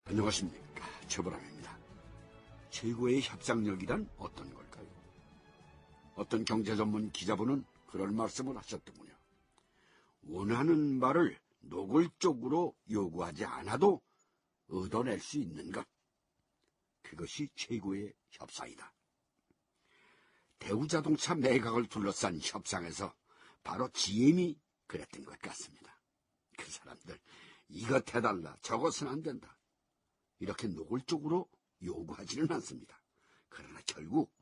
안녕하십니까, 최보람입니다. 최고의 협상력이란 어떤 걸까요? 어떤 경제전문 기자분은 그런 말씀을 하셨더군요. 원하는 바를 노골적으로 요구하지 않아도 얻어낼 수 있는 것, 그것이 최고의 협상이다. 대우자동차 매각을 둘러싼 협상에서 바로 GM이 그랬던 것 같습니다. 그 사람들 이것 해달라, 저것은 안 된다, 이렇게 노골적으로 요구하지는 않습니다. 그러나 결국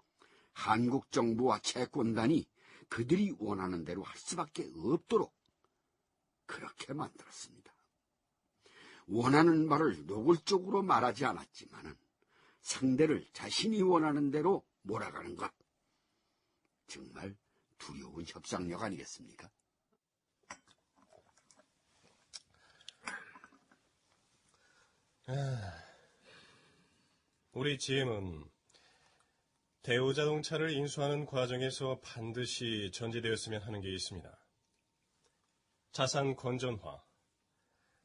한국 정부와 채권단이 그들이 원하는 대로 할 수밖에 없도록 그렇게 만들었습니다. 원하는 말을 노골적으로 말하지 않았지만은 상대를 자신이 원하는 대로 몰아가는 것, 정말 두려운 협상력 아니겠습니까? 우리 GM은 대우자동차를 인수하는 과정에서 반드시 전제되었으면 하는 게 있습니다. 자산 건전화,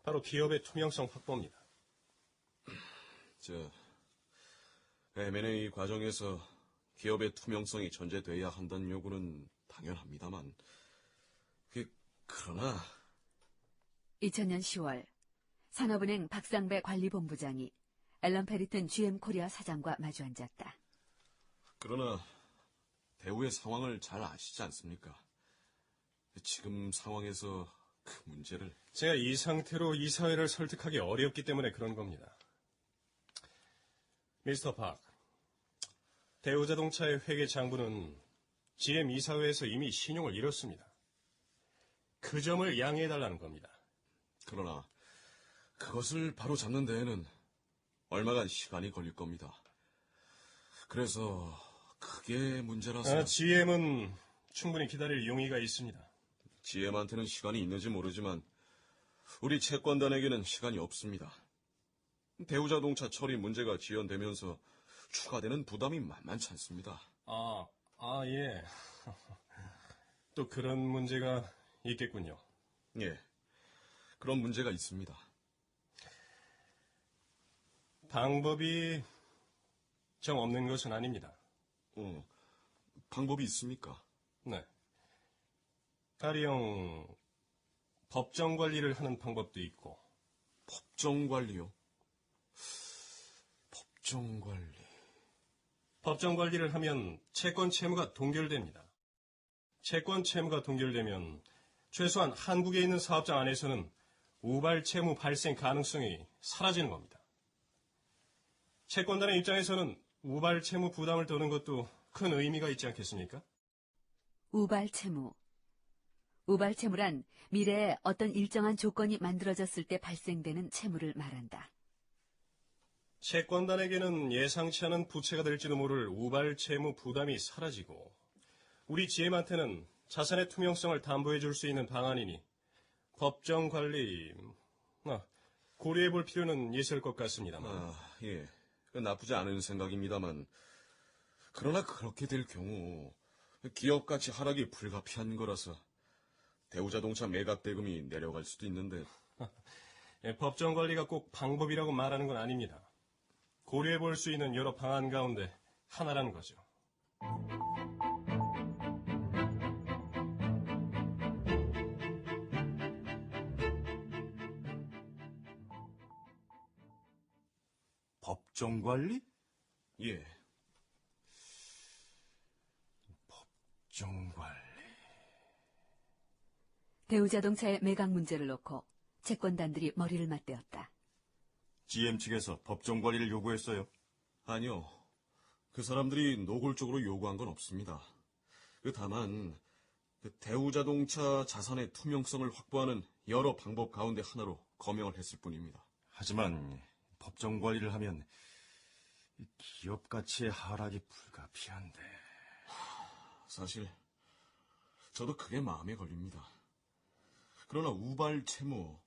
바로 기업의 투명성 확보입니다. M&A 과정에서 기업의 투명성이 전제돼야 한다는 요구는 당연합니다만, 그러나 2000년 10월 산업은행 박상배 관리본부장이 앨런 페리튼 GM 코리아 사장과 마주 앉았다. 그러나 대우의 상황을 잘 아시지 않습니까? 지금 상황에서 그 문제를... 제가 이 상태로 이사회를 설득하기 어렵기 때문에 그런 겁니다. 미스터 박, 대우자동차의 회계 장부는 GM 이사회에서 이미 신용을 잃었습니다. 그 점을 양해해달라는 겁니다. 그러나 그것을 바로 잡는 데에는 얼마간 시간이 걸릴 겁니다. 그래서 그게 문제라서... GM은 충분히 기다릴 용의가 있습니다. GM한테는 시간이 있는지 모르지만 우리 채권단에게는 시간이 없습니다. 대우자동차 처리 문제가 지연되면서 추가되는 부담이 만만치 않습니다. 예. 또 그런 문제가 있겠군요. 예, 그런 문제가 있습니다. 방법이 정 없는 것은 아닙니다. 방법이 있습니까? 네. 가령 법정 관리를 하는 방법도 있고. 법정 관리요? 법정 관리... 법정 관리를 하면 채권 채무가 동결됩니다. 채권 채무가 동결되면 최소한 한국에 있는 사업장 안에서는 우발 채무 발생 가능성이 사라지는 겁니다. 채권단의 입장에서는 우발 채무 부담을 더는 것도 큰 의미가 있지 않겠습니까? 우발 채무. 우발 채무란 미래에 어떤 일정한 조건이 만들어졌을 때 발생되는 채무를 말한다. 채권단에게는 예상치 않은 부채가 될지도 모를 우발 채무 부담이 사라지고, 우리 GM한테는 자산의 투명성을 담보해 줄 수 있는 방안이니 법정 관리 고려해 볼 필요는 있을 것 같습니다만. 예, 나쁘지 않은 생각입니다만, 그러나 그렇게 될 경우 기업 가치 하락이 불가피한 거라서 대우자동차 매각 대금이 내려갈 수도 있는데... 법정 관리가 꼭 방법이라고 말하는 건 아닙니다. 고려해 볼 수 있는 여러 방안 가운데 하나라는 거죠. 법정 관리? 예. 법정 관리. 대우자동차의 매각 문제를 놓고 채권단들이 머리를 맞대었다. GM 측에서 법정 관리를 요구했어요. 아니요. 그 사람들이 노골적으로 요구한 건 없습니다. 다만 대우자동차 자산의 투명성을 확보하는 여러 방법 가운데 하나로 거명을 했을 뿐입니다. 하지만 법정 관리를 하면 기업 가치의 하락이 불가피한데... 사실 저도 그게 마음에 걸립니다. 그러나 우발 채무,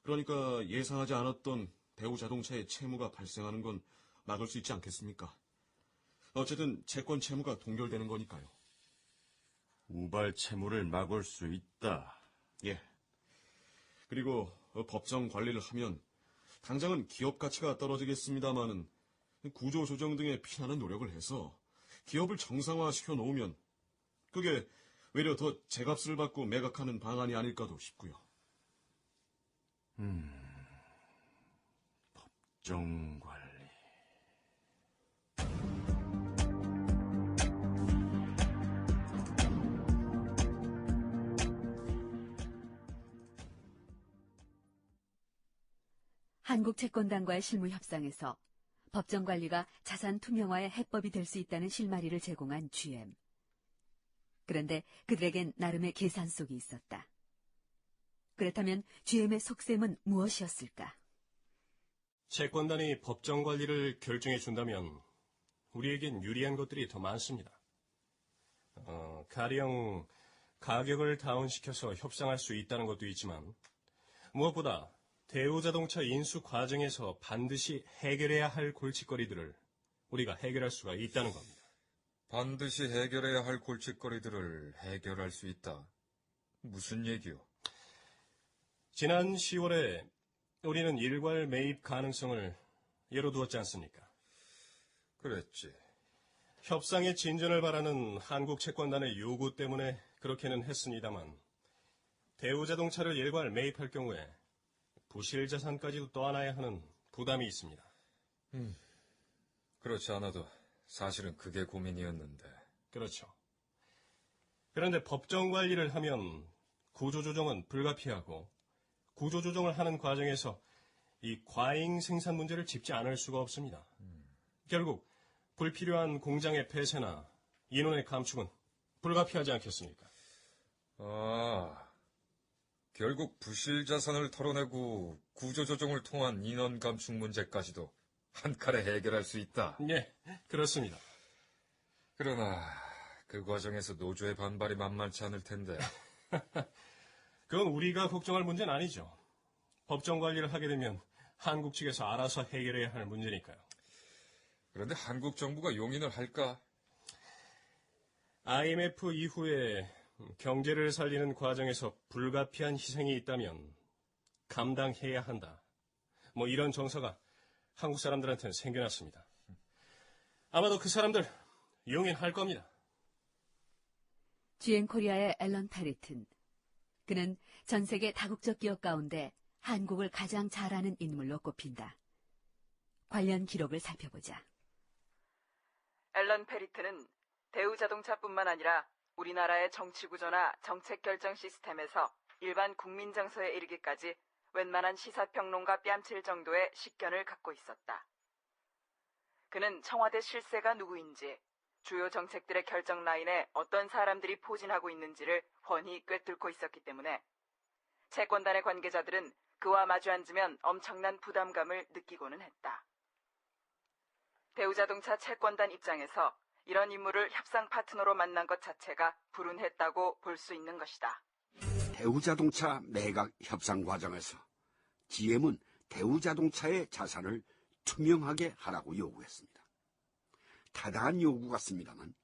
그러니까 예상하지 않았던 대우자동차의 채무가 발생하는 건 막을 수 있지 않겠습니까? 어쨌든 채권 채무가 동결되는 거니까요. 우발 채무를 막을 수 있다. 예. 그리고 법정 관리를 하면 당장은 기업 가치가 떨어지겠습니다마는 구조조정 등의 피나는 노력을 해서 기업을 정상화시켜 놓으면 그게 외려 더 제값을 받고 매각하는 방안이 아닐까도 싶고요. 법정관리. 한국채권단과의 실무 협상에서 법정관리가 자산 투명화의 해법이 될 수 있다는 실마리를 제공한 GM. 그런데 그들에겐 나름의 계산속이 있었다. 그렇다면 GM의 속셈은 무엇이었을까? 채권단이 법정 관리를 결정해 준다면 우리에겐 유리한 것들이 더 많습니다. 가령 가격을 다운시켜서 협상할 수 있다는 것도 있지만 무엇보다 대우자동차 인수 과정에서 반드시 해결해야 할 골칫거리들을 우리가 해결할 수가 있다는 겁니다. 반드시 해결해야 할 골칫거리들을 해결할 수 있다. 무슨 얘기요? 지난 10월에 우리는 일괄 매입 가능성을 열어두었지 않습니까? 그랬지. 협상의 진전을 바라는 한국 채권단의 요구 때문에 그렇게는 했습니다만 대우자동차를 일괄 매입할 경우에 부실 자산까지도 떠안아야 하는 부담이 있습니다. 그렇지 않아도 사실은 그게 고민이었는데. 그렇죠. 그런데 법정 관리를 하면 구조조정은 불가피하고 구조조정을 하는 과정에서 이 과잉 생산 문제를 짚지 않을 수가 없습니다. 결국 불필요한 공장의 폐쇄나 인원의 감축은 불가피하지 않겠습니까? 결국 부실 자산을 털어내고 구조조정을 통한 인원 감축 문제까지도 한 칼에 해결할 수 있다. 예, 그렇습니다. 그러나 그 과정에서 노조의 반발이 만만치 않을 텐데. 그건 우리가 걱정할 문제는 아니죠. 법정 관리를 하게 되면 한국 측에서 알아서 해결해야 할 문제니까요. 그런데 한국 정부가 용인을 할까? IMF 이후에 경제를 살리는 과정에서 불가피한 희생이 있다면 감당해야 한다. 이런 정서가 한국 사람들한테는 생겨났습니다. 아마도 그 사람들 용인할 겁니다. GM 코리아의 앨런 페리튼. 그는 전 세계 다국적 기업 가운데 한국을 가장 잘 아는 인물로 꼽힌다. 관련 기록을 살펴보자. 앨런 페리튼은 대우자동차뿐만 아니라 우리나라의 정치구조나 정책 결정 시스템에서 일반 국민 정서에 이르기까지 웬만한 시사평론가 뺨칠 정도의 식견을 갖고 있었다. 그는 청와대 실세가 누구인지, 주요 정책들의 결정 라인에 어떤 사람들이 포진하고 있는지를 훤히 꿰뚫고 있었기 때문에 채권단의 관계자들은 그와 마주 앉으면 엄청난 부담감을 느끼고는 했다. 대우자동차 채권단 입장에서 이런 인물을 협상 파트너로 만난 것 자체가 불운했다고 볼 수 있는 것이다. 대우자동차 매각 협상 과정에서 GM은 대우자동차의 자산을 투명하게 하라고 요구했습니다. 타당한 요구 같습니다만,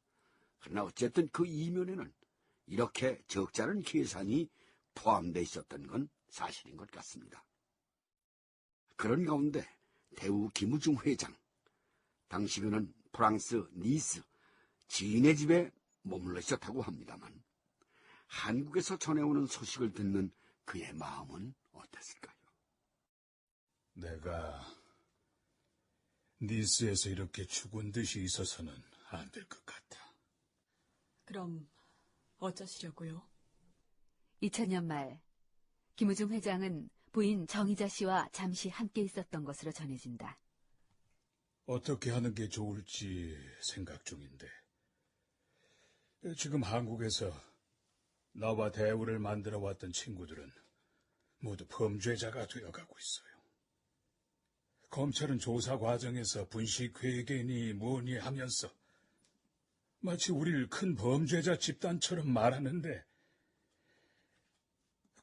그러나 어쨌든 그 이면에는 이렇게 적잖은 계산이 포함되어 있었던 건 사실인 것 같습니다. 그런 가운데 대우 김우중 회장, 당시 그는 프랑스 니스 지인의 집에 머물러 있었다고 합니다만, 한국에서 전해오는 소식을 듣는 그의 마음은 어땠을까요? 내가 니스에서 이렇게 죽은 듯이 있어서는 안 될 것 같아. 그럼 어쩌시려고요? 2000년 말 김우중 회장은 부인 정희자 씨와 잠시 함께 있었던 것으로 전해진다. 어떻게 하는 게 좋을지 생각 중인데, 지금 한국에서 나와 대우를 만들어 왔던 친구들은 모두 범죄자가 되어가고 있어요. 검찰은 조사 과정에서 분식회계니 뭐니 하면서 마치 우리를 큰 범죄자 집단처럼 말하는데,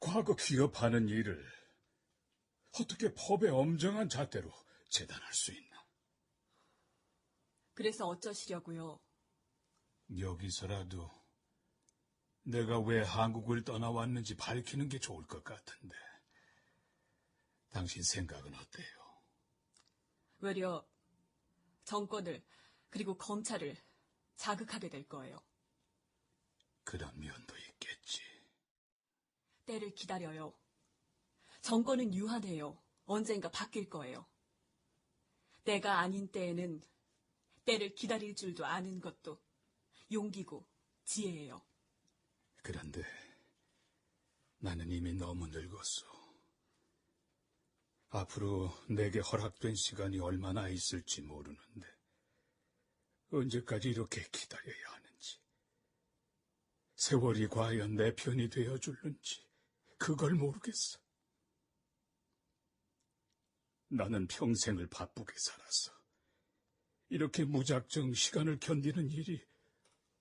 과거 기업하는 일을 어떻게 법의 엄정한 잣대로 재단할 수 있나? 그래서 어쩌시려고요? 여기서라도 내가 왜 한국을 떠나왔는지 밝히는 게 좋을 것 같은데, 당신 생각은 어때요? 외려 정권을 그리고 검찰을 자극하게 될 거예요. 그런 면도 있겠지. 때를 기다려요. 정권은 유한해요. 언젠가 바뀔 거예요. 때가 아닌 때에는 때를 기다릴 줄도 아는 것도 용기고 지혜예요. 그런데 나는 이미 너무 늙었어. 앞으로 내게 허락된 시간이 얼마나 있을지 모르는데 언제까지 이렇게 기다려야 하는지, 세월이 과연 내 편이 되어줄는지 그걸 모르겠어. 나는 평생을 바쁘게 살았어. 이렇게 무작정 시간을 견디는 일이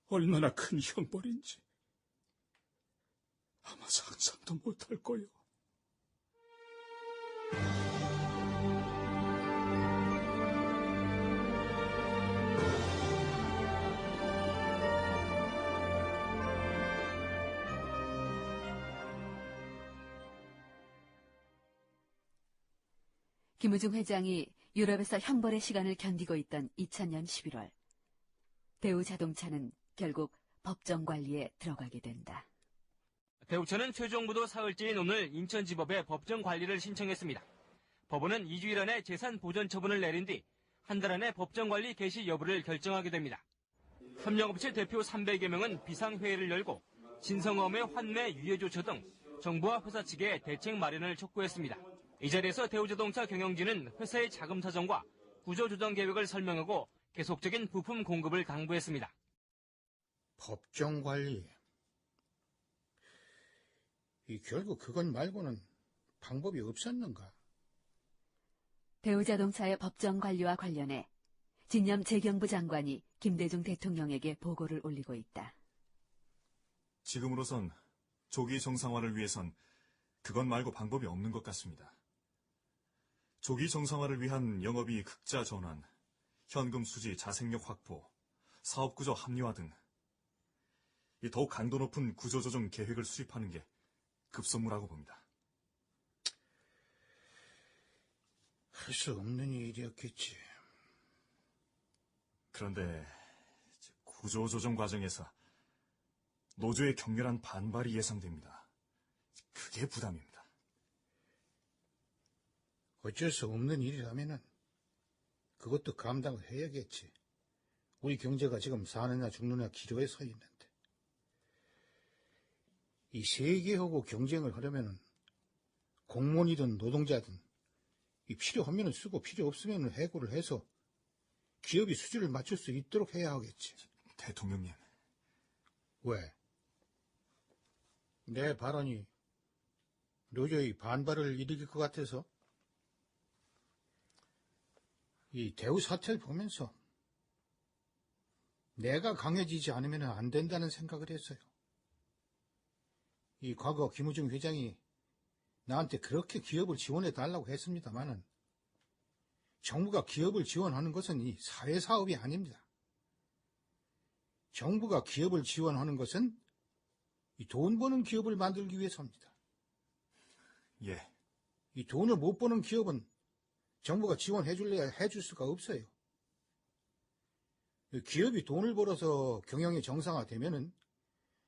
얼마나 큰 형벌인지 아마 상상도 못할 거요. 김우중 회장이 유럽에서 형벌의 시간을 견디고 있던 2000년 11월, 대우자동차는 결국 법정 관리에 들어가게 된다. 대우차는 최종 부도 사흘째인 오늘 인천지법에 법정 관리를 신청했습니다. 법원은 2주일 안에 재산 보전 처분을 내린 뒤 한 달 안에 법정 관리 개시 여부를 결정하게 됩니다. 협력업체 대표 300여 명은 비상회의를 열고 진성어음의 환매 유예 조처 등 정부와 회사 측에 대책 마련을 촉구했습니다. 이 자리에서 대우자동차 경영진은 회사의 자금 사정과 구조조정 계획을 설명하고 계속적인 부품 공급을 당부했습니다. 법정 관리. 결국 그것 말고는 방법이 없었는가? 대우자동차의 법정 관리와 관련해 진념 재경부 장관이 김대중 대통령에게 보고를 올리고 있다. 지금으로선 조기 정상화를 위해선 그것 말고 방법이 없는 것 같습니다. 조기 정상화를 위한 영업이익 흑자 전환, 현금 수지 자생력 확보, 사업구조 합리화 등 더욱 강도 높은 구조조정 계획을 수립하는 게 급선무라고 봅니다. 할 수 없는 일이었겠지. 그런데 구조조정 과정에서 노조의 격렬한 반발이 예상됩니다. 그게 부담입니다. 어쩔 수 없는 일이라면은 그것도 감당을 해야겠지. 우리 경제가 지금 사느냐 죽느냐 기로에 서 있는데. 이 세계하고 경쟁을 하려면은 공무원이든 노동자든 이 필요하면은 쓰고 필요 없으면은 해고를 해서 기업이 수준을 맞출 수 있도록 해야 하겠지. 대통령님. 왜? 내 발언이 노조의 반발을 일으킬 것 같아서? 이 대우 사태를 보면서 내가 강해지지 않으면 안 된다는 생각을 했어요. 이 과거 김우중 회장이 나한테 그렇게 기업을 지원해 달라고 했습니다마는 정부가 기업을 지원하는 것은 이 사회사업이 아닙니다. 정부가 기업을 지원하는 것은 이 돈 버는 기업을 만들기 위해서입니다. 예. 이 돈을 못 버는 기업은 정부가 지원해 줄래야 해줄 수가 없어요. 기업이 돈을 벌어서 경영이 정상화되면은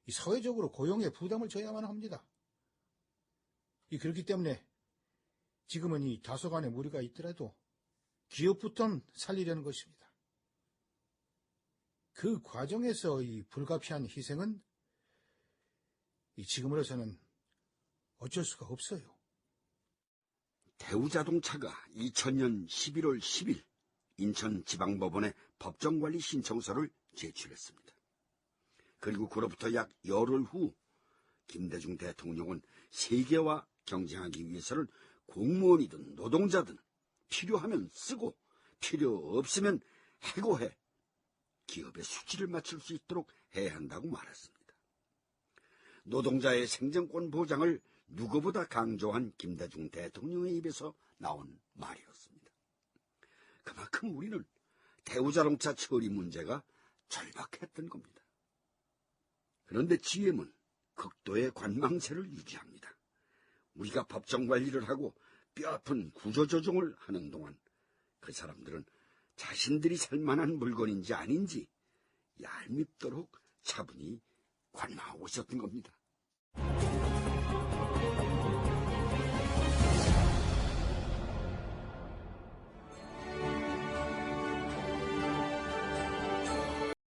이 사회적으로 고용의 부담을 져야만 합니다. 그렇기 때문에 지금은 이 다소간의 무리가 있더라도 기업부터 살리려는 것입니다. 그 과정에서 이 불가피한 희생은 지금으로서는 어쩔 수가 없어요. 대우자동차가 2000년 11월 10일 인천지방법원에 법정관리 신청서를 제출했습니다. 그리고 그로부터 약 열흘 후 김대중 대통령은 세계와 경쟁하기 위해서는 공무원이든 노동자든 필요하면 쓰고 필요 없으면 해고해 기업의 수치를 맞출 수 있도록 해야 한다고 말했습니다. 노동자의 생존권 보장을 누구보다 강조한 김대중 대통령의 입에서 나온 말이었습니다. 그만큼 우리는 대우자동차 처리 문제가 절박했던 겁니다. 그런데 GM은 극도의 관망세를 유지합니다. 우리가 법정 관리를 하고 뼈아픈 구조조정을 하는 동안 그 사람들은 자신들이 살만한 물건인지 아닌지 얄밉도록 차분히 관망하고 있었던 겁니다.